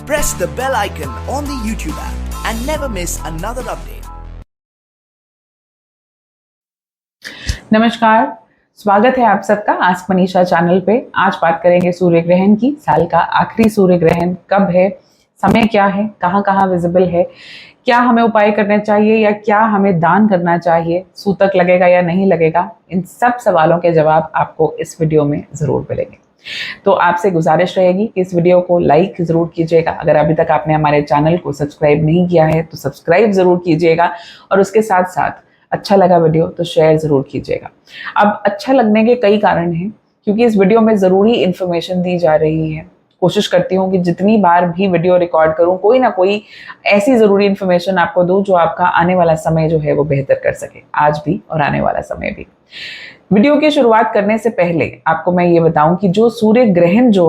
Press the bell icon on the YouTube app and never miss another update. नमस्कार, स्वागत है आप सबका आस्क मनीषा चैनल पे। आज बात करेंगे सूर्य ग्रहण की। साल का आखिरी सूर्य ग्रहण कब है, समय क्या है, कहाँ कहाँ विजिबल है, क्या हमें उपाय करने चाहिए या क्या हमें दान करना चाहिए, सूतक लगेगा या नहीं लगेगा, इन सब सवालों के जवाब आपको इस वीडियो में ज़रूर मिलेंगे। तो आपसे गुजारिश रहेगी कि इस वीडियो को लाइक ज़रूर कीजिएगा। अगर अभी तक आपने हमारे चैनल को सब्सक्राइब नहीं किया है तो सब्सक्राइब ज़रूर कीजिएगा और उसके साथ साथ अच्छा लगा वीडियो तो शेयर ज़रूर कीजिएगा। अब अच्छा लगने के कई कारण हैं, क्योंकि इस वीडियो में ज़रूरी इन्फॉर्मेशन दी जा रही है। कोशिश करती हूँ कि जितनी बार भी वीडियो रिकॉर्ड करूँ कोई ना कोई ऐसी ज़रूरी इन्फॉर्मेशन आपको दूँ जो आपका आने वाला समय जो है वो बेहतर कर सके, आज भी और आने वाला समय भी। वीडियो की शुरुआत करने से पहले आपको मैं ये बताऊं कि जो सूर्य ग्रहण जो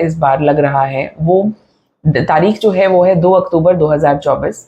इस बार लग रहा है वो तारीख जो है वो है 2 अक्टूबर 2024।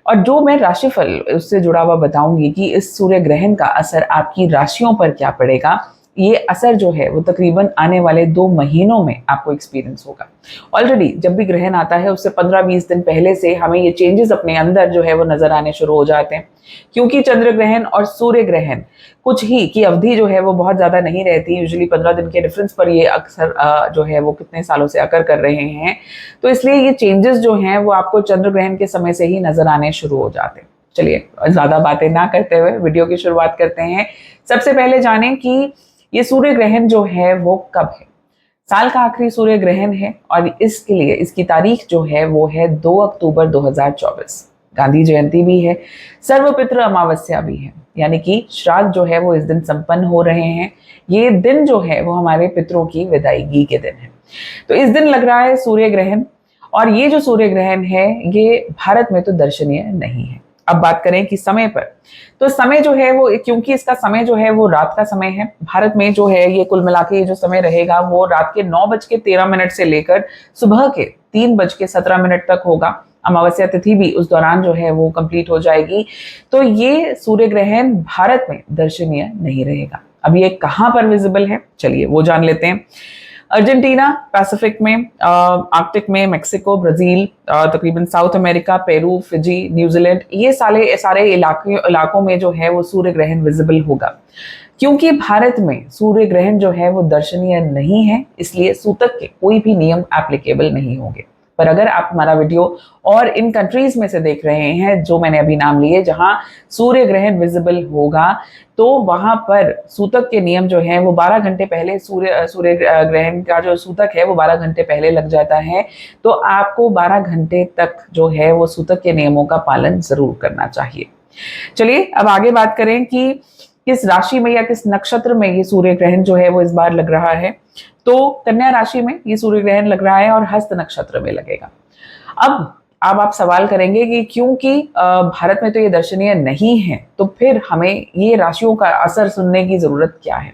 और जो मैं राशिफल उससे जुड़ा हुआ बताऊंगी कि इस सूर्य ग्रहण का असर आपकी राशियों पर क्या पड़ेगा, ये असर जो है वो तकरीबन आने वाले 2 महीनों में आपको एक्सपीरियंस होगा। ऑलरेडी जब भी ग्रहण आता है उससे 15-20 दिन पहले से हमें ये चेंजेस अपने अंदर जो है वो नजर आने शुरू हो जाते हैं, क्योंकि चंद्र ग्रहण और सूर्य ग्रहण कुछ ही की अवधि जो है वो बहुत ज़्यादा नहीं रहती। यूजुअली 15 दिन के डिफरेंस पर ये अक्सर जो है वो कितने सालों से अकर कर रहे हैं। तो इसलिए ये चेंजेस जो हैं वो आपको चंद्र ग्रहण के समय से ही नजर आने शुरू हो जाते हैं। चलिए ज़्यादा बातें ना करते हुए वीडियो की शुरुआत करते हैं। सबसे पहले जानें कि ये सूर्य ग्रहण जो है वो कब है। साल का आखिरी सूर्य ग्रहण है और इसके लिए इसकी तारीख जो है वो है 2 अक्टूबर 2024। गांधी जयंती भी है, सर्वपितृ अमावस्या भी है, यानी कि श्राद्ध जो है वो इस दिन संपन्न हो रहे हैं। ये दिन जो है वो हमारे पितरों की विदाईगी के दिन है। तो इस दिन लग रहा है सूर्य ग्रहण, और ये जो सूर्य ग्रहण है ये भारत में तो दर्शनीय नहीं है। अब बात करें कि समय पर, तो समय जो है वो, क्योंकि इसका समय जो है वो रात का समय है, भारत में जो है ये कुल मिला के जो समय रहेगा वो रात के 9:13 से लेकर सुबह के 3:17 तक होगा। अमावस्या तिथि भी उस दौरान जो है वो कंप्लीट हो जाएगी। तो ये सूर्य ग्रहण भारत में दर्शनीय नहीं रहेगा। अब ये कहाँ पर विजिबल है, चलिए वो जान लेते हैं। अर्जेंटीना, पैसिफिक में, आर्कटिक में, मेक्सिको, ब्राजील, तकरीबन south America, Peru, Fiji, New Zealand, ये सारे इलाकों में जो है वो सूर्य ग्रहण विजिबल होगा। क्योंकि भारत में सूर्य ग्रहण जो है वो दर्शनीय नहीं है, इसलिए सूतक के कोई भी नियम एप्लीकेबल नहीं होंगे। पर अगर आप हमारा वीडियो और इन कंट्रीज में से देख रहे हैं जो मैंने अभी नाम लिए जहां सूर्य ग्रहण विजिबल होगा, तो वहां पर सूतक के नियम जो है वो 12 घंटे पहले, सूर्य ग्रहण का जो सूतक है वो 12 घंटे पहले लग जाता है। तो आपको 12 घंटे तक जो है वो सूतक के नियमों का पालन जरूर करना चाहिए। चलिए अब आगे बात करें कि किस राशि में या किस नक्षत्र में ये सूर्य ग्रहण जो है वो इस बार लग रहा है। तो कन्या राशि में ये सूर्य ग्रहण लग रहा है और हस्त नक्षत्र में लगेगा। अब आप सवाल करेंगे कि क्योंकि भारत में तो ये दर्शनीय नहीं है, तो फिर हमें ये राशियों का असर सुनने की जरूरत क्या है।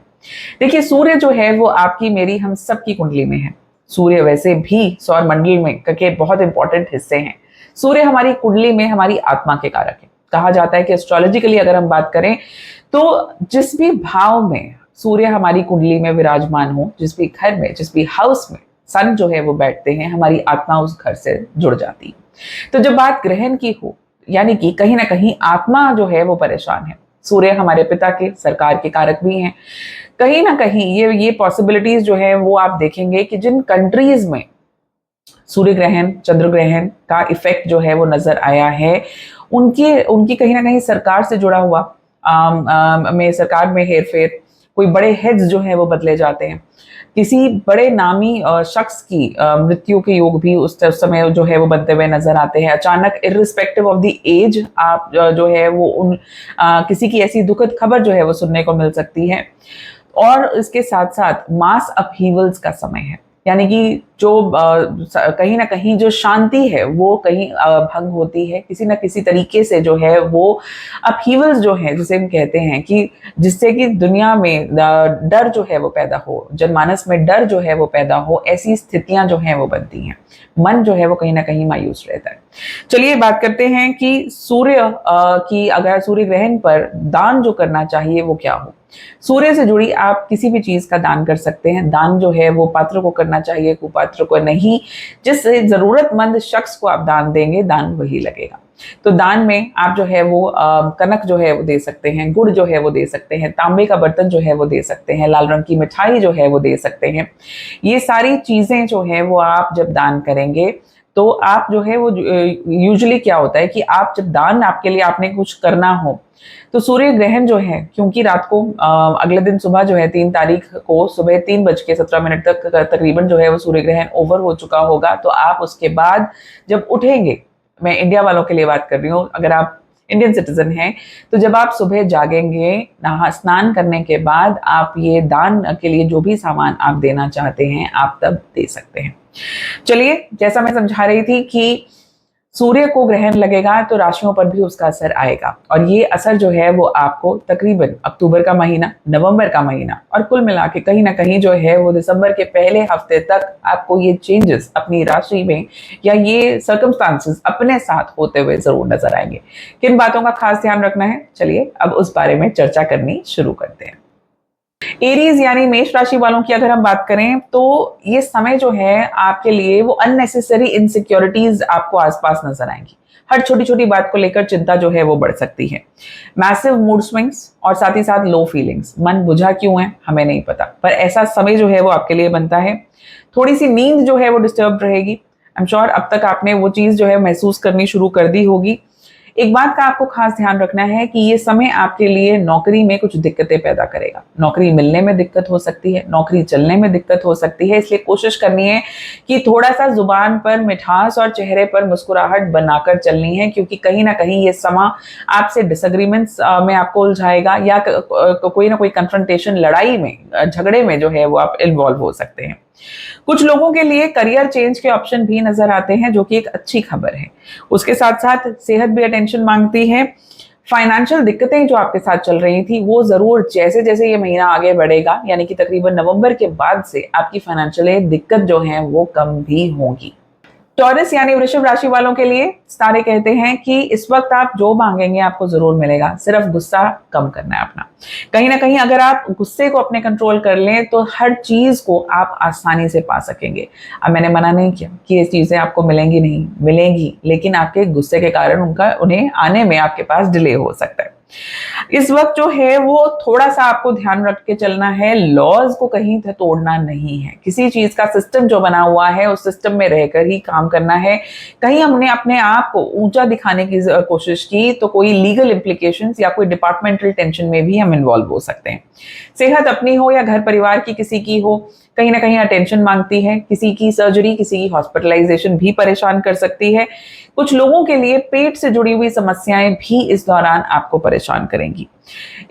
देखिए, सूर्य जो है वो आपकी, मेरी, हम सबकी कुंडली में है। सूर्य वैसे भी सौर मंडल में के बहुत इंपॉर्टेंट हिस्से हैं। सूर्य हमारी कुंडली में हमारी आत्मा के कारक है। कहा जाता है कि एस्ट्रोलॉजिकली अगर हम बात करें तो जिस भी भाव में सूर्य हमारी कुंडली में विराजमान हो, जिस भी घर में, जिस भी हाउस में सन जो है वो बैठते हैं, हमारी आत्मा उस घर से जुड़ जाती है। तो जब बात ग्रहण की हो, यानी कि कहीं ना कहीं आत्मा जो है वो परेशान है। सूर्य हमारे पिता के, सरकार के कारक भी हैं। कहीं ना कहीं ये पॉसिबिलिटीज जो है वो आप देखेंगे कि जिन कंट्रीज में सूर्य ग्रहण, चंद्र ग्रहण का इफेक्ट जो है वो नजर आया है, उनकी कहीं ना कहीं सरकार से जुड़ा हुआ सरकार में हेरफेर, कोई बड़े हेड्स जो हैं वो बदले जाते हैं। किसी बड़े नामी शख्स की मृत्यु के योग भी उस समय जो है वो बनते हुए नजर आते हैं। अचानक, इर्रिस्पेक्टिव ऑफ द एज, आप जो है वो किसी की ऐसी दुखद खबर जो है वो सुनने को मिल सकती है। और इसके साथ साथ मास अपहीवल्स का समय है, यानी कि जो कहीं ना कहीं जो शांति है वो कहीं भंग होती है किसी ना किसी तरीके से, जो है वो अपहीवल्स जो है जिसे हम कहते हैं कि जिससे कि दुनिया में डर जो है वो पैदा हो, जनमानस में डर जो है वो पैदा हो, ऐसी स्थितियां जो हैं वो बनती हैं। मन जो है वो कहीं ना कहीं मायूस रहता है। चलिए बात करते हैं कि सूर्य की, अगर सूर्य ग्रहण पर दान जो करना चाहिए वो क्या हो। सूर्य से जुड़ी आप किसी भी चीज का दान कर सकते हैं। दान जो है वो पात्र को करना चाहिए, कुपात्र को नहीं। जिस जरूरतमंद शख्स को आप दान देंगे, दान वही लगेगा। तो दान में आप जो है वो कनक जो है वो दे सकते हैं, गुड़ जो है वो दे सकते हैं, तांबे का बर्तन जो है वो दे सकते हैं, लाल रंग की मिठाई जो है वो दे सकते हैं। ये सारी चीजें जो है वो आप जब दान करेंगे तो आप जो है वो यूजुअली क्या होता है कि आप जब दान आपके लिए आपने कुछ करना हो तो सूर्य ग्रहण जो है, क्योंकि रात को अगले दिन सुबह जो है 3 तारीख को सुबह 3:17 तक तकरीबन जो है वो सूर्य ग्रहण ओवर हो चुका होगा। तो आप उसके बाद जब उठेंगे, मैं इंडिया वालों के लिए बात कर रही हूँ, अगर आप इंडियन सिटीजन हैं तो जब आप सुबह जागेंगे, नहा स्नान करने के बाद आप ये दान के लिए जो भी सामान आप देना चाहते हैं आप तब दे सकते हैं। चलिए, जैसा मैं समझा रही थी कि सूर्य को ग्रहण लगेगा तो राशियों पर भी उसका असर आएगा, और ये असर जो है वो आपको तकरीबन अक्टूबर का महीना, नवंबर का महीना और कुल मिला के कहीं ना कहीं जो है वो दिसंबर के पहले हफ्ते तक आपको ये चेंजेस अपनी राशि में या ये सर्कमस्टांसेस अपने साथ होते हुए जरूर नजर आएंगे। किन बातों का खास ध्यान रखना है, चलिए अब उस बारे में चर्चा करनी शुरू करते हैं। एरीज यानी मेष राशि वालों की अगर हम बात करें तो ये समय जो है आपके लिए वो अननेसेसरी इनसिक्योरिटीज आपको आसपास नजर आएंगी। हर छोटी छोटी बात को लेकर चिंता जो है वो बढ़ सकती है। मैसिव मूड स्विंग्स और साथ ही साथ लो फीलिंग्स। मन बुझा क्यों है हमें नहीं पता, पर ऐसा समय जो है वो आपके लिए बनता है। थोड़ी सी नींद जो है वो डिस्टर्ब रहेगी। आई एम श्योर अब तक आपने वो चीज जो है महसूस करनी शुरू कर दी होगी। एक बात का आपको खास ध्यान रखना है कि ये समय आपके लिए नौकरी में कुछ दिक्कतें पैदा करेगा। नौकरी मिलने में दिक्कत हो सकती है, नौकरी चलने में दिक्कत हो सकती है, इसलिए कोशिश करनी है कि थोड़ा सा जुबान पर मिठास और चेहरे पर मुस्कुराहट बनाकर चलनी है, क्योंकि कहीं ना कहीं ये समय आपसे डिसएग्रीमेंट्स में आपको उलझाएगा या कोई ना कोई कन्फ्रंटेशन, लड़ाई में, झगड़े में जो है वो आप इन्वॉल्व हो सकते हैं। कुछ लोगों के लिए करियर चेंज के ऑप्शन भी नजर आते हैं, जो कि एक अच्छी खबर है। उसके साथ साथ सेहत भी अटेंशन मांगती है। फाइनेंशियल दिक्कतें जो आपके साथ चल रही थी वो जरूर जैसे जैसे ये महीना आगे बढ़ेगा, यानी कि तकरीबन नवंबर के बाद से आपकी फाइनेंशियल दिक्कत जो है वो कम भी होगी। टॉरस यानी वृषभ राशि वालों के लिए तारे कहते हैं कि इस वक्त आप जो मांगेंगे आपको जरूर मिलेगा, सिर्फ गुस्सा कम करना है अपना। कहीं ना कहीं अगर आप गुस्से को अपने कंट्रोल कर लें तो हर चीज को आप आसानी से पा सकेंगे। अब मैंने मना नहीं किया कि ये चीजें आपको मिलेंगी नहीं, मिलेंगी, लेकिन आपके गुस्से के कारण उन्हें आने में आपके पास डिले हो सकता है। इस वक्त जो है वो थोड़ा सा आपको ध्यान रख के चलना है, लॉज को कहीं तोड़ना नहीं है। किसी चीज का सिस्टम जो बना हुआ है उस सिस्टम में रहकर ही काम करना है। कहीं हमने अपने आप को ऊंचा दिखाने की कोशिश की तो कोई लीगल इम्प्लीकेशंस या कोई डिपार्टमेंटल टेंशन में भी हम इन्वॉल्व हो सकते हैं। सेहत अपनी हो या घर परिवार की किसी की हो, कहीं ना कहीं अटेंशन मांगती है। किसी की सर्जरी, किसी की हॉस्पिटलाइजेशन भी परेशान कर सकती है। कुछ लोगों के लिए पेट से जुड़ी हुई समस्याएं भी इस दौरान आपको परेशान करेंगी।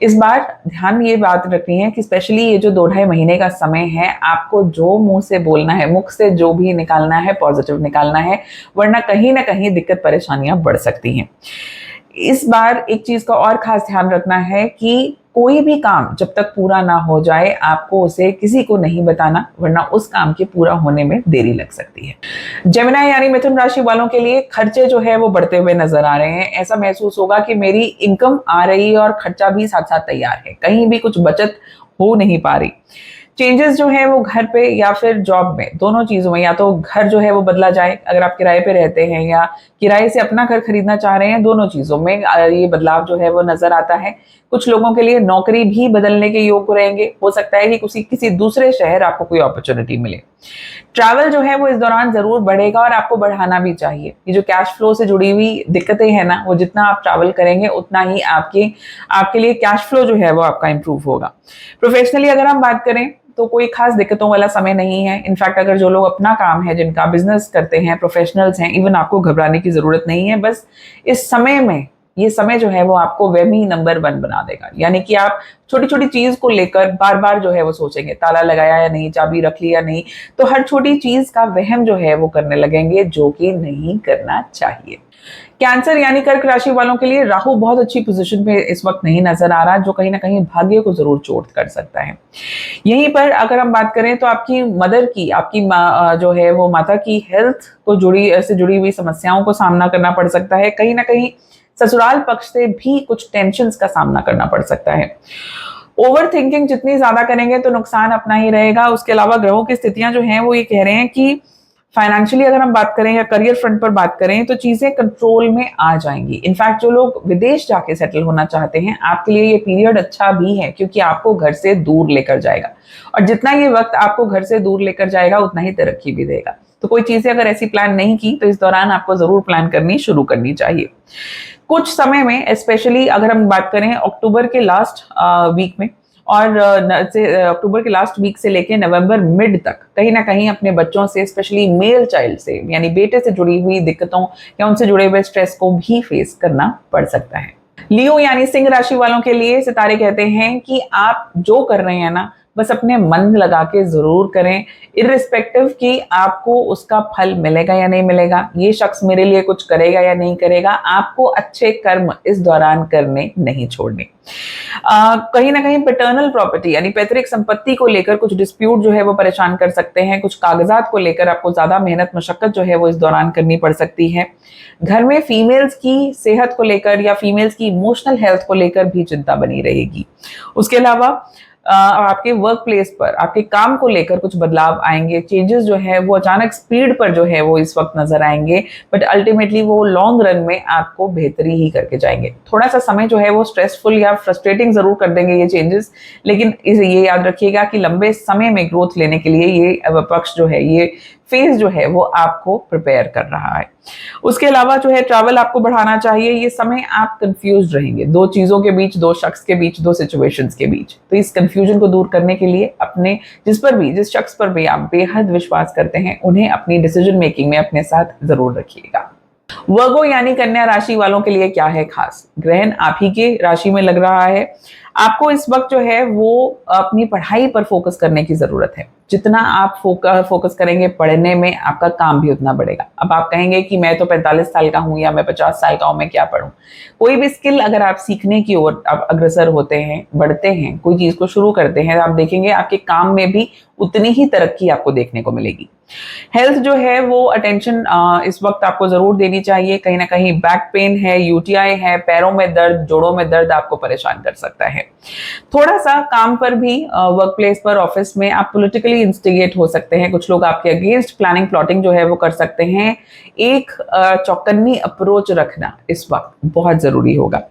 इस बार ध्यान ये बात रखनी है कि स्पेशली ये जो 2-2.5 महीने का समय है, आपको जो मुंह से बोलना है, मुख से जो भी निकालना है पॉजिटिव निकालना है, वरना कहीं ना कहीं दिक्कत परेशानियां बढ़ सकती हैं। इस बार एक चीज का और खास ध्यान रखना है कि कोई भी काम जब तक पूरा ना हो जाए आपको उसे किसी को नहीं बताना, वरना उस काम के पूरा होने में देरी लग सकती है। जेमिनी यानी मिथुन राशि वालों के लिए खर्चे जो है वो बढ़ते हुए नजर आ रहे हैं। ऐसा महसूस होगा कि मेरी इनकम आ रही है और खर्चा भी साथ साथ तैयार है, कहीं भी कुछ बचत हो नहीं पा रही। चेंजेस जो है वो घर पे या फिर जॉब में, दोनों चीजों में, या तो घर जो है वो बदला जाए अगर आप किराए पे रहते हैं, या किराए से अपना घर खरीदना चाह रहे हैं, दोनों चीजों में ये बदलाव जो है वो नजर आता है। कुछ लोगों के लिए नौकरी भी बदलने के योग रहेंगे। हो सकता है कि किसी दूसरे शहर आपको कोई अपॉर्चुनिटी मिले। ट्रैवल जो है वो इस दौरान जरूर बढ़ेगा और आपको बढ़ाना भी चाहिए। ये जो कैश फ्लो से जुड़ी हुई दिक्कतें हैं ना, वो जितना आप ट्रैवल करेंगे उतना ही आपके लिए कैश फ्लो जो है वो आपका इंप्रूव होगा। प्रोफेशनली अगर हम बात करें तो कोई खास दिक्कतों वाला समय नहीं है। इनफैक्ट अगर जो लोग अपना काम है, जिनका बिजनेस करते हैं, प्रोफेशनल्स हैं, इवन आपको घबराने की जरूरत नहीं है। बस इस समय में, ये समय जो है वो आपको वहमी नंबर 1 बना देगा। यानी कि आप छोटी छोटी चीज को लेकर बार बार जो है वो सोचेंगे, ताला लगाया या नहीं, चाबी रख ली या नहीं, तो हर छोटी चीज का वहम जो है वो करने लगेंगे, जो कि नहीं करना चाहिए। कैंसर यानी कर्क राशि वालों के लिए राहु बहुत अच्छी पोजीशन पे इस वक्त नहीं नजर आ रहा, जो कहीं ना कहीं भाग्य को जरूर चोट कर सकता है। यहीं पर अगर हम बात करें तो आपकी मदर की, आपकी जो है वो माता की हेल्थ को जुड़ी हुई समस्याओं को सामना करना पड़ सकता है। कहीं ना कहीं ससुराल पक्ष से भी कुछ टेंशन्स का सामना करना पड़ सकता है। ओवर थिंकिंग जितनी ज्यादा करेंगे तो नुकसान अपना ही रहेगा। उसके अलावा ग्रहों की स्थितियां जो हैं वो ये कह रहे हैं कि फाइनेंशियली अगर हम बात करें या करियर फ्रंट पर बात करें तो चीजें कंट्रोल में आ जाएंगी। इनफैक्ट जो लोग विदेश जाके सेटल होना चाहते हैं, आपके लिए ये पीरियड अच्छा भी है, क्योंकि आपको घर से दूर लेकर जाएगा, और जितना ये वक्त आपको घर से दूर लेकर जाएगा उतना ही तरक्की भी देगा। तो कोई चीजें अगर ऐसी प्लान नहीं की तो इस दौरान आपको जरूर प्लान करनी शुरू करनी चाहिए। कुछ समय में, स्पेशली अगर हम बात करें अक्टूबर के लास्ट वीक में, और अक्टूबर के लास्ट वीक से लेके नवंबर मिड तक कहीं ना कहीं अपने बच्चों से, स्पेशली मेल चाइल्ड से यानी बेटे से जुड़ी हुई दिक्कतों या उनसे जुड़े हुए स्ट्रेस को भी फेस करना पड़ सकता है। लियो यानी सिंह राशि वालों के लिए सितारे कहते हैं कि आप जो कर रहे हैं ना, बस अपने मन लगा के जरूर करें, इर्रिस्पेक्टिव कि आपको उसका फल मिलेगा या नहीं मिलेगा, ये शख्स मेरे लिए कुछ करेगा या नहीं करेगा, आपको अच्छे कर्म इस दौरान करने नहीं छोड़ने। कहीं ना कहीं पैटर्नल प्रॉपर्टी यानी पैतृक संपत्ति को लेकर कुछ डिस्प्यूट जो है वो परेशान कर सकते हैं। कुछ कागजात को लेकर आपको ज्यादा मेहनत मशक्कत जो है वो इस दौरान करनी पड़ सकती है। घर में फीमेल्स की सेहत को लेकर या फीमेल्स की इमोशनल हेल्थ को लेकर भी चिंता बनी रहेगी। उसके अलावा आपके वर्क प्लेस पर आपके काम को लेकर कुछ बदलाव आएंगे। चेंजेस जो है वो अचानक स्पीड पर जो है वो इस वक्त नजर आएंगे, बट अल्टीमेटली वो लॉन्ग रन में आपको बेहतरी ही करके जाएंगे। थोड़ा सा समय जो है वो स्ट्रेसफुल या फ्रस्ट्रेटिंग जरूर कर देंगे ये चेंजेस, लेकिन ये याद रखिएगा कि लंबे समय में ग्रोथ लेने के लिए ये पक्ष जो है, ये फेज जो है वो आपको प्रिपेयर कर रहा है। उसके अलावा जो है ट्रैवल आपको बढ़ाना चाहिए। ये समय आप कंफ्यूज रहेंगे दो चीजों के बीच, दो शख्स के बीच, दो सिचुएशंस के बीच। तो इस कंफ्यूजन को दूर करने के लिए अपने जिस शख्स पर भी आप बेहद विश्वास करते हैं उन्हें अपनी डिसीजन मेकिंग में अपने साथ जरूर रखिएगा। वर्गो यानी कन्या राशि वालों के लिए क्या है खास? ग्रहण आप ही के राशि में लग रहा है। आपको इस वक्त जो है वो अपनी पढ़ाई पर फोकस करने की जरूरत है। जितना आप फोकस करेंगे पढ़ने में, आपका काम भी उतना बढ़ेगा। अब आप कहेंगे कि मैं तो 45 साल का हूं या मैं 50 साल का हूं, मैं क्या पढूं? कोई भी स्किल अगर आप सीखने की ओर आप अग्रसर होते हैं, बढ़ते हैं, कोई चीज को शुरू करते हैं, आप देखेंगे आपके काम में भी उतनी ही तरक्की आपको देखने को मिलेगी। हेल्थ जो है वो अटेंशन इस वक्त आपको जरूर देनी चाहिए। कहीं ना कहीं बैक पेन है, यूटीआई है, पैरों में दर्द, जोड़ों में दर्द आपको परेशान कर सकता है। थोड़ा सा काम पर भी, वर्क प्लेस पर, ऑफिस में आप पॉलिटिकली इंस्टिगेट हो सकते हैं। कुछ लोग आपके अगेंस्ट प्लानिंग प्लॉटिंग जो है वो कर सकते हैं। एक चौकन्नी अप्रोच रखना इस वक्त बहुत जरूरी होगा।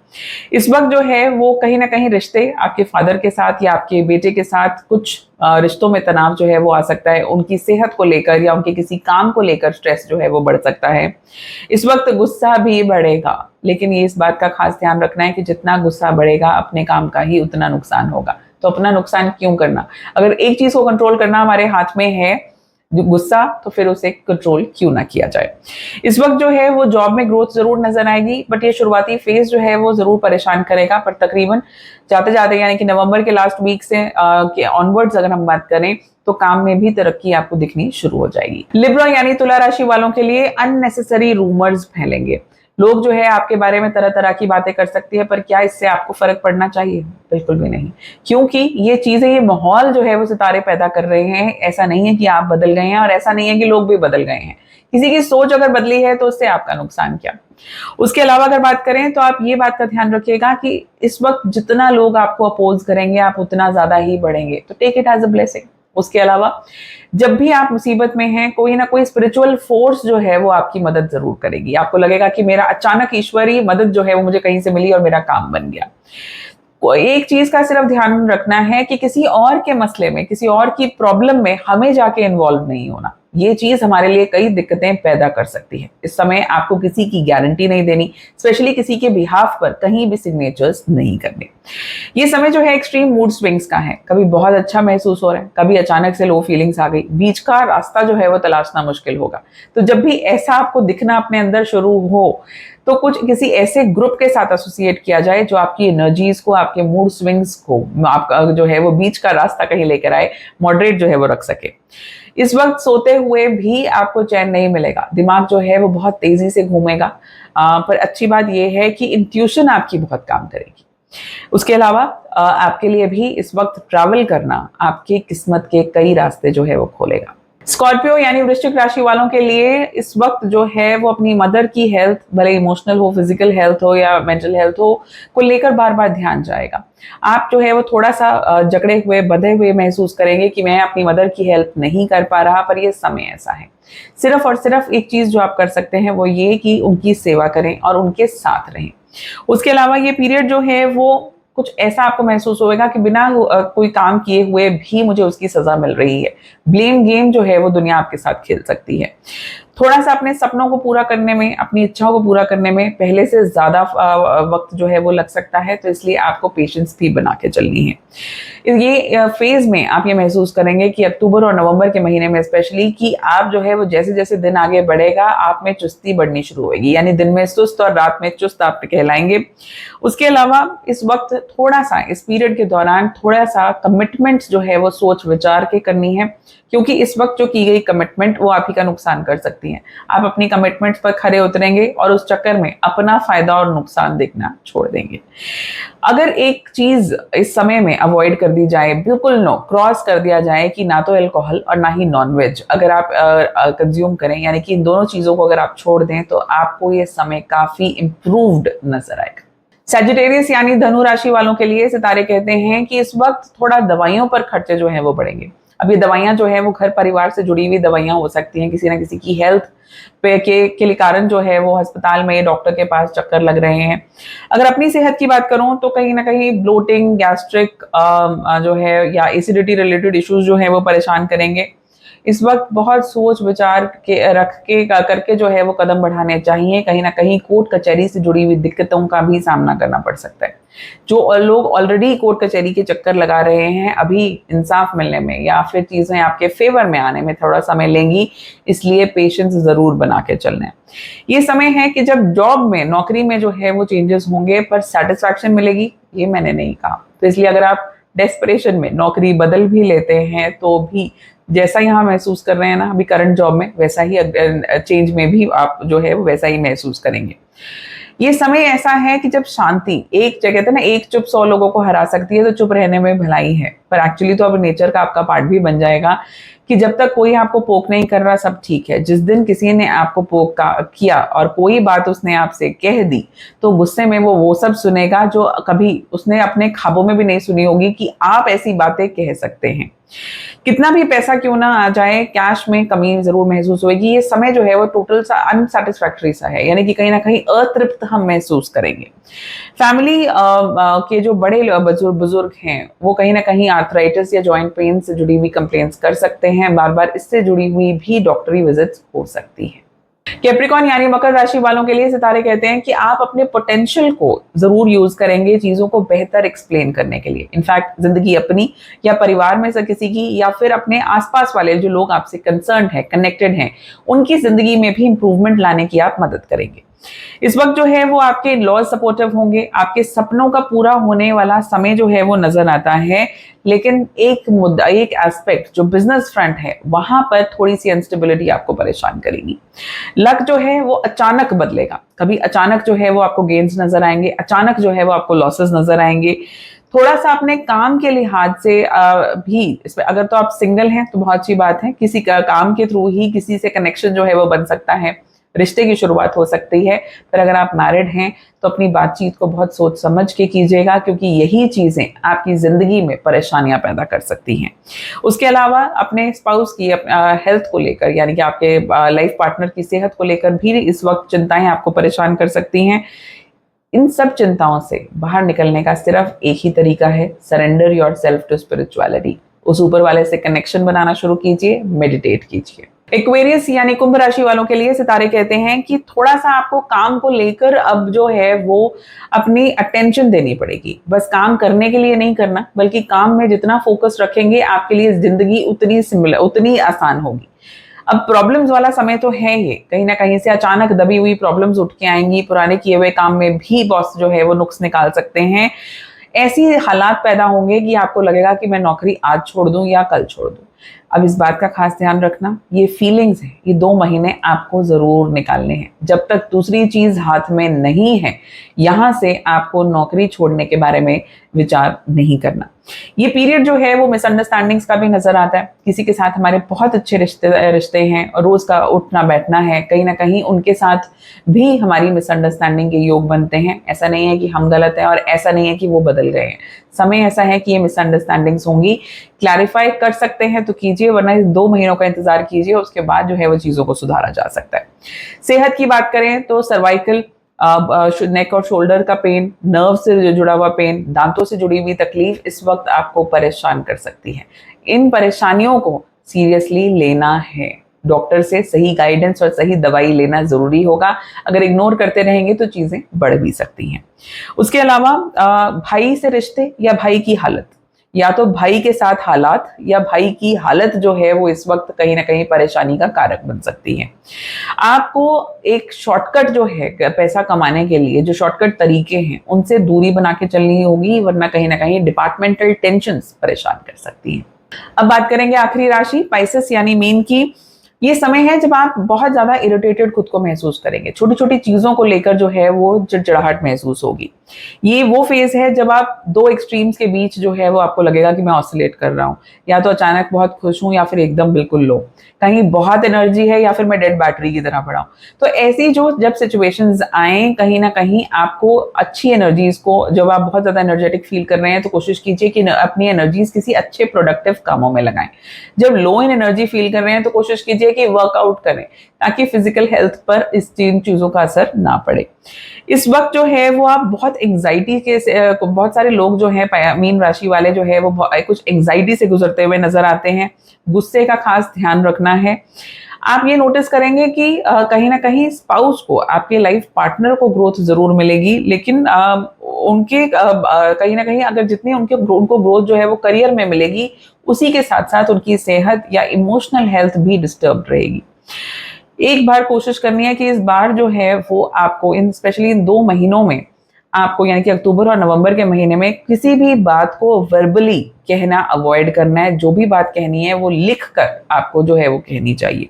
इस वक्त जो है वो कहीं ना कहीं रिश्ते आपके फादर के साथ या आपके बेटे के साथ कुछ रिश्तों में तनाव जो है वो आ सकता है। उनकी सेहत को लेकर या उनके किसी काम को लेकर स्ट्रेस जो है वो बढ़ सकता है। इस वक्त गुस्सा भी बढ़ेगा, लेकिन ये इस बात का खास ध्यान रखना है कि जितना गुस्सा बढ़ेगा अपने काम का ही उतना नुकसान होगा। तो अपना नुकसान क्यों करना? अगर एक चीज को कंट्रोल करना हमारे हाथ में है, जो गुस्सा, तो फिर उसे कंट्रोल क्यों ना किया जाए। इस वक्त जो है वो जॉब में ग्रोथ जरूर नजर आएगी, बट ये शुरुआती फेज जो है वो जरूर परेशान करेगा। पर तकरीबन जाते जाते यानी कि नवंबर के लास्ट वीक से के ऑनवर्ड्स अगर हम बात करें तो काम में भी तरक्की आपको दिखनी शुरू हो जाएगी। लिब्रा यानी तुला राशि वालों के लिए अननेसेसरी रूमर्स फैलेंगे। लोग जो है आपके बारे में तरह तरह की बातें कर सकती है, पर क्या इससे आपको फर्क पड़ना चाहिए? बिल्कुल भी नहीं, क्योंकि ये चीजें, ये माहौल जो है वो सितारे पैदा कर रहे हैं। ऐसा नहीं है कि आप बदल गए हैं और ऐसा नहीं है कि लोग भी बदल गए हैं। किसी की सोच अगर बदली है तो उससे आपका नुकसान क्या। उसके अलावा अगर बात करें तो आप ये बात का ध्यान रखिएगा कि इस वक्त जितना लोग आपको अपोज करेंगे आप उतना ज्यादा ही बढ़ेंगे, तो take it as a blessing. उसके अलावा जब भी आप मुसीबत में हैं, कोई ना कोई स्पिरिचुअल फोर्स जो है वो आपकी मदद जरूर करेगी। आपको लगेगा कि मेरा अचानक ईश्वरीय मदद जो है वो मुझे कहीं से मिली और मेरा काम बन गया। कोई एक चीज का सिर्फ ध्यान रखना है कि किसी और के मसले में, किसी और की प्रॉब्लम में हमें जाके इन्वॉल्व नहीं होना। ये चीज हमारे लिए कई दिक्कतें पैदा कर सकती है। इस समय आपको किसी की गारंटी नहीं देनी, स्पेशली किसी के बिहाफ पर कहीं भी सिग्नेचर्स नहीं करने। ये समय जो है एक्सट्रीम मूड स्विंग्स का है। कभी बहुत अच्छा महसूस हो रहा है, कभी अचानक से लो फीलिंग्स आ गई। बीच का रास्ता जो है वो तलाशना मुश्किल होगा। तो जब भी ऐसा आपको दिखना अपने अंदर शुरू हो तो कुछ किसी ऐसे ग्रुप के साथ एसोसिएट किया जाए जो आपकी एनर्जीज को, आपके मूड स्विंग्स को, आपका जो है वो बीच का रास्ता कहीं लेकर आए, मॉडरेट जो है वो रख सके। इस वक्त सोते हुए भी आपको चैन नहीं मिलेगा। दिमाग जो है वो बहुत तेजी से घूमेगा, पर अच्छी बात यह है कि इंट्यूशन आपकी बहुत काम करेगी। उसके अलावा आपके लिए भी इस वक्त ट्रैवल करना आपकी किस्मत के कई रास्ते जो है वो खोलेगा। स्कॉर्पियो यानी वृश्चिक राशि वालों के लिए इस वक्त जो है वो अपनी मदर की हेल्थ, भले इमोशनल हो, फिजिकल हेल्थ हो या मेंटल हेल्थ हो, को लेकर बार बार ध्यान जाएगा। आप जो है वो थोड़ा सा जकड़े हुए, बंधे हुए महसूस करेंगे कि मैं अपनी मदर की हेल्प नहीं कर पा रहा, पर ये समय ऐसा है। सिर्फ और सिर्फ एक चीज जो आप कर सकते हैं वो ये कि उनकी सेवा करें और उनके साथ रहें। उसके अलावा ये पीरियड जो है वो कुछ ऐसा आपको महसूस होगा कि बिना कोई काम किए हुए भी मुझे उसकी सजा मिल रही है। ब्लेम गेम जो है वो दुनिया आपके साथ खेल सकती है। थोड़ा सा अपने सपनों को पूरा करने में, अपनी इच्छाओं को पूरा करने में पहले से ज्यादा वक्त जो है वो लग सकता है, तो इसलिए आपको पेशेंस भी बना के चलनी है। ये फेज में आप ये महसूस करेंगे कि अक्टूबर और नवंबर के महीने में स्पेशली कि आप जो है वो जैसे जैसे दिन आगे बढ़ेगा आप में चुस्ती बढ़नी शुरू होगी, यानी दिन में सुस्त और रात में चुस्त आप कहलाएंगे। उसके अलावा इस वक्त थोड़ा सा, इस पीरियड के दौरान थोड़ा सा कमिटमेंट जो है वो सोच विचार के करनी है, क्योंकि इस वक्त जो की गई कमिटमेंट वो आप ही का नुकसान कर सकती है। आप अपनी कमिटमेंट्स पर खरे उतरेंगे और उस चक्कर में अपना फायदा और नुकसान देखना छोड़ देंगे। अगर एक चीज इस समय में अवॉइड कर दी जाए, बिल्कुल नो क्रॉस कर दिया जाए कि ना तो अल्कोहल और ना ही नॉनवेज अगर आप कंज्यूम करें, यानी कि इन दोनों चीजों को अगर आप छोड़ दें, तो आपको ये समय काफी इंप्रूव्ड नजर आएगा। सैजिटेरियस यानी धनु राशि वालों के लिए सितारे कहते हैं कि इस वक्त थोड़ा दवाइयों पर खर्चे जो हैं वो बढ़ेंगे। अब ये दवाइयां जो है वो घर परिवार से जुड़ी हुई दवाइयां हो सकती हैं, किसी ना किसी की हेल्थ पे के लिए कारण जो है वो अस्पताल में डॉक्टर के पास चक्कर लग रहे हैं। अगर अपनी सेहत की बात करूं तो कहीं ना कहीं ब्लोटिंग, गैस्ट्रिक जो है या एसिडिटी रिलेटेड इश्यूज जो है वो परेशान करेंगे। इस वक्त बहुत सोच विचार के रख के करके जो है वो कदम बढ़ाने चाहिए। कहीं ना कहीं कोर्ट कचहरी से जुड़ी हुई दिक्कतों का भी सामना करना पड़ सकता है। जो लोग ऑलरेडी कोर्ट कचहरी के चक्कर लगा रहे हैं, अभी इंसाफ मिलने में या फिर चीजें आपके फेवर में आने में थोड़ा समय लेंगी, इसलिए पेशेंस जरूर बना के चलना है। ये समय है कि जब जॉब में, नौकरी में जो है वो चेंजेस होंगे, पर सेटिस्फैक्शन मिलेगी ये मैंने नहीं कहा। तो इसलिए अगर आप डेस्परेशन में नौकरी बदल भी लेते हैं तो भी जैसा यहाँ महसूस कर रहे हैं ना अभी करंट जॉब में, वैसा ही चेंज में भी आप जो है वो वैसा ही महसूस करेंगे। ये समय ऐसा है कि जब शांति, एक जगह कहते हैं ना एक चुप 100 लोगों को हरा सकती है, तो चुप रहने में भलाई है। पर एक्चुअली तो अब नेचर का आपका पार्ट भी बन जाएगा कि जब तक कोई आपको पोक नहीं कर रहा सब ठीक है। जिस दिन किसी ने आपको पोक किया और कोई बात उसने आपसे कह दी, तो गुस्से में वो सब सुनेगा जो कभी उसने अपने ख्वाबों में भी नहीं सुनी होगी कि आप ऐसी बातें कह सकते हैं। कितना भी पैसा क्यों ना आ जाए, कैश में कमी जरूर महसूस होगी। ये समय जो है वो टोटल सा अनसेटिस्फैक्टरी सा है, यानी कि कहीं ना कहीं अतृप्त हम महसूस करेंगे। फैमिली के जो बड़े बुजुर्ग हैं वो कहीं ना कहीं आर्थराइटिस या जॉइंट पेन से जुड़ी हुई कंप्लेंट्स कर सकते हैं। बार बार इससे जुड़ी हुई भी डॉक्टरी विजिट्स हो सकती हैं। कैप्रिकॉन यानी मकर राशि वालों के लिए सितारे कहते हैं कि आप अपने पोटेंशियल को जरूर यूज करेंगे चीजों को बेहतर एक्सप्लेन करने के लिए। इनफैक्ट जिंदगी अपनी या परिवार में से किसी की या फिर अपने आसपास वाले जो लोग आपसे कंसर्न है, कनेक्टेड हैं, उनकी जिंदगी में भी इंप्रूवमेंट लाने की आप मदद करेंगे। इस वक्त जो है वो आपके लॉज सपोर्टिव होंगे। आपके सपनों का पूरा होने वाला समय जो है वो नजर आता है, लेकिन एक मुद्दा, एक एस्पेक्ट जो बिजनेस फ्रंट है वहां पर थोड़ी सी अनस्टेबिलिटी आपको परेशान करेगी। लक जो है वो अचानक बदलेगा। कभी अचानक जो है वो आपको गेन्स नजर आएंगे, अचानक जो है वो आपको लॉसेस नजर आएंगे। थोड़ा सा अपने काम के लिहाज से भी इसमें, अगर तो आप सिंगल हैं तो बहुत अच्छी बात है, किसी का काम के थ्रू ही किसी से कनेक्शन जो है वो बन सकता है, रिश्ते की शुरुआत हो सकती है। पर अगर आप मैरिड हैं तो अपनी बातचीत को बहुत सोच समझ के कीजिएगा, क्योंकि यही चीजें आपकी जिंदगी में परेशानियां पैदा कर सकती हैं। उसके अलावा अपने स्पाउस की हेल्थ को लेकर, यानी कि आपके लाइफ पार्टनर की सेहत को लेकर भी इस वक्त चिंताएं आपको परेशान कर सकती हैं। इन सब चिंताओं से बाहर निकलने का सिर्फ एक ही तरीका है, surrender yourself to spirituality. उस ऊपर वाले से कनेक्शन बनाना शुरू कीजिए, मेडिटेट कीजिए। एक्वेरियस यानी कुंभ राशि वालों के लिए सितारे कहते हैं कि थोड़ा सा आपको काम को लेकर अब जो है वो अपनी अटेंशन देनी पड़ेगी। बस काम करने के लिए नहीं करना, बल्कि काम में जितना फोकस रखेंगे आपके लिए जिंदगी उतनी आसान होगी। अब प्रॉब्लम्स वाला समय तो है ये, कहीं ना कहीं से अचानक दबी हुई प्रॉब्लम्स उठ के आएंगी। पुराने किए हुए काम में भी बॉस जो है वो नुक्स निकाल सकते हैं। ऐसी हालात पैदा होंगे कि आपको लगेगा कि मैं नौकरी आज छोड़ दूं या कल छोड़ दूं। अब इस बात का खास ध्यान रखना, ये फीलिंग्स है, ये 2 महीने आपको जरूर निकालने हैं। जब तक दूसरी चीज हाथ में नहीं है, यहां से आपको नौकरी छोड़ने के बारे में विचार नहीं करना। ये पीरियड जो है वो मिसअंडरस्टैंडिंग्स का भी नजर आता है। किसी के साथ हमारे बहुत अच्छे रिश्ते हैं और रोज का उठना बैठना है, कहीं ना कहीं उनके साथ भी हमारी मिसअंडरस्टैंडिंग के योग बनते हैं। ऐसा नहीं है कि हम गलत हैं और ऐसा नहीं है कि वो बदल गए हैं। समय ऐसा है कि ये मिसअंडरस्टैंडिंग्स होंगी। क्लैरिफाई कर सकते हैं तो कीजिए, वरना इस 2 महीनों का इंतजार कीजिए, उसके बाद जो है वो चीजों को सुधारा जा सकता है। सेहत की बात करें तो सर्वाइकल, नेक और शोल्डर का पेन, नर्व से जुड़ा हुआ पेन, दांतों से जुड़ी हुई तकलीफ इस वक्त आपको परेशान कर सकती है। इन परेशानियों को सीरियसली लेना है। डॉक्टर से सही गाइडेंस और सही दवाई लेना जरूरी होगा। अगर इग्नोर करते रहेंगे तो चीजें बढ़ भी सकती हैं। उसके अलावा भाई से रिश्ते या भाई की हालत, या तो भाई के साथ हालात या भाई की हालत जो है वो इस वक्त कहीं ना कहीं परेशानी का कारक बन सकती है। आपको एक शॉर्टकट जो है पैसा कमाने के लिए, जो शॉर्टकट तरीके हैं उनसे दूरी बना के चलनी होगी, वरना कहीं ना कहीं डिपार्टमेंटल टेंशंस परेशान कर सकती हैं। अब बात करेंगे आखिरी राशि पाइसेस यानी मीन की। ये समय है जब आप बहुत ज्यादा इरिटेटेड खुद को महसूस करेंगे, छोटी छोटी चीजों को लेकर जो है वो चिड़चिड़ाहट महसूस होगी। ये वो फेज है जब आप 2 एक्सट्रीम्स के बीच जो है वो आपको लगेगा कि मैं ऑसिलेट कर रहा हूँ, या तो अचानक बहुत खुश हूँ या फिर एकदम बिल्कुल लो, कहीं बहुत एनर्जी है या फिर मैं डेड बैटरी की तरह पड़ा हूँ। तो ऐसी जो जब सिचुएशंस आए, कहीं ना कहीं आपको अच्छी एनर्जीज को, जब आप बहुत ज्यादा एनर्जेटिक फील कर रहे हैं तो कोशिश कीजिए कि अपनी एनर्जीज किसी अच्छे प्रोडक्टिव कामों में लगाएं। जब लो इन एनर्जी फील कर रहे हैं तो कोशिश कीजिए कि वर्कआउट करें, ताकि फिजिकल हेल्थ पर इस चीजों का असर ना पड़े। इस वक्त जो है वो आप बहुत एंग्जाइटी के बहुत सारे लोग जो हैं मीन राशि वाले जो है वो कुछ एंग्जाइटी से गुजरते हुए नजर आते हैं। गुस्से का खास ध्यान रखना है। आप ये नोटिस करेंगे कि कहीं ना कहीं स्पाउस को, आपके लाइफ पार्टनर को ग्रोथ जरूर मिलेगी, लेकिन उनके कहीं ना कहीं अगर जितनी उनको ग्रोथ जो है वो करियर में मिलेगी, उसी के साथ साथ उनकी सेहत या इमोशनल हेल्थ भी डिस्टर्ब रहेगी। एक बार कोशिश करनी है कि इस बार जो है वो आपको स्पेशली इन 2 महीनों में आपको, यानी कि अक्टूबर और नवंबर के महीने में, किसी भी बात को वर्बली कहना अवॉइड करना है। जो भी बात कहनी है वो लिख कर आपको जो है वो कहनी चाहिए।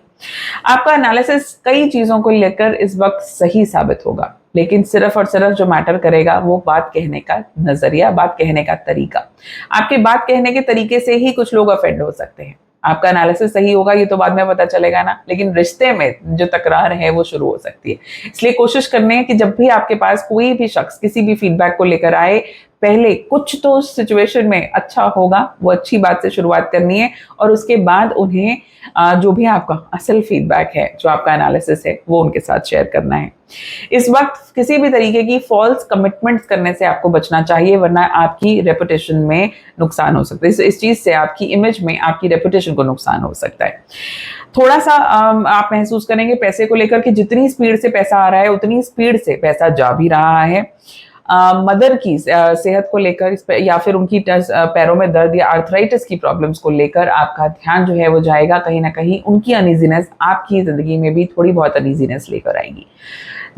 आपका एनालिसिस कई चीजों को लेकर इस वक्त सही साबित होगा, लेकिन सिर्फ और सिर्फ जो मैटर करेगा वो बात कहने का नजरिया, बात कहने का तरीका। आपके बात कहने के तरीके से ही कुछ लोग ऑफेंड हो सकते हैं। आपका एनालिसिस सही होगा ये तो बाद में पता चलेगा ना, लेकिन रिश्ते में जो तकरार है वो शुरू हो सकती है। इसलिए कोशिश करनी है कि जब भी आपके पास कोई भी शख्स किसी भी फीडबैक को लेकर आए, पहले कुछ तो सिचुएशन में अच्छा होगा, वो अच्छी बात से शुरुआत करनी है, और उसके बाद उन्हें जो भी आपका असल फीडबैक है, जो आपका एनालिसिस है, वो उनके साथ शेयर करना है। इस वक्त किसी भी तरीके की फॉल्स कमिटमेंट्स करने से आपको बचना चाहिए, वरना आपकी रेपुटेशन में नुकसान हो सकता है। इस चीज से आपकी इमेज में, आपकी रेपुटेशन को नुकसान हो सकता है। थोड़ा सा आप महसूस करेंगे पैसे को लेकर कि जितनी स्पीड से पैसा आ रहा है उतनी स्पीड से पैसा जा भी रहा है। मदर की सेहत को लेकर या फिर उनकी पैरों में दर्द या आर्थराइटिस की प्रॉब्लम्स को लेकर आपका ध्यान जो है वो जाएगा। कहीं ना कहीं उनकी अनईजीनेस आपकी जिंदगी में भी थोड़ी बहुत अनईजीनेस लेकर आएगी।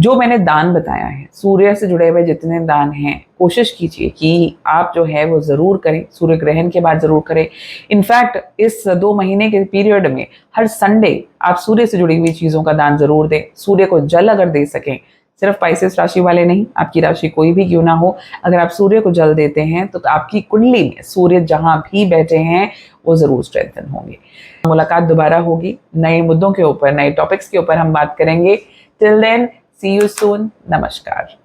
जो मैंने दान बताया है, सूर्य से जुड़े हुए जितने दान हैं, कोशिश कीजिए कि आप जो है वो जरूर करें। सूर्य ग्रहण के बाद जरूर करें। इनफैक्ट इस 2 महीने के पीरियड में हर संडे आप सूर्य से जुड़ी हुई चीजों का दान जरूर दें। सूर्य को जल अगर दे सकें, सिर्फ पाइसेस राशि वाले नहीं, आपकी राशि कोई भी क्यों ना हो, अगर आप सूर्य को जल देते हैं तो आपकी कुंडली में सूर्य जहां भी बैठे हैं वो जरूर स्ट्रेंथन होंगे। मुलाकात दोबारा होगी, नए मुद्दों के ऊपर, नए टॉपिक्स के ऊपर हम बात करेंगे। Till then, see you soon. नमस्कार।